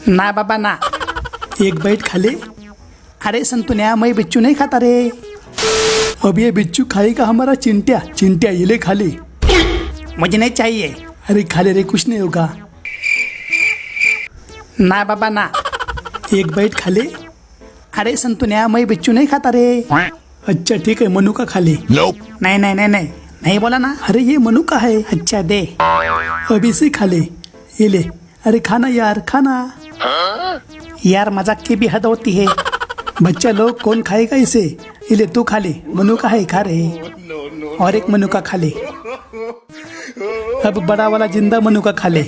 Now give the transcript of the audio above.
ना बाबा ना। एक बाइट खा ले। अरे संतुन्या, मैं बिच्छू नहीं खाता रे। अब ये बिच्छू खाएगा हमारा चिंटिया। चिंटिया ये ले खा ले। मुझे नहीं चाहिए। अरे खा ले रे, कुछ नहीं होगा। ना बाबा ना। एक बाइट खा ले। अरे संतुन्या, मैं बिच्छू नहीं खाता रे। अच्छा ठीक है, मनु का खा ले। नहीं नहीं नहीं नहीं, नहीं बोला ना। अरे ये मनु का है। अच्छा दे। अब इसे खा ले। ये ले। अरे खाना यार, खाना। यार मजाक की भी हद होती है। बच्चा लोग कौन खाएगा इसे? ये ले तू खा ले, मनु का है, खा रहे। और एक मनु का खा ले। अब बड़ा वाला जिंदा मनु का खा ले।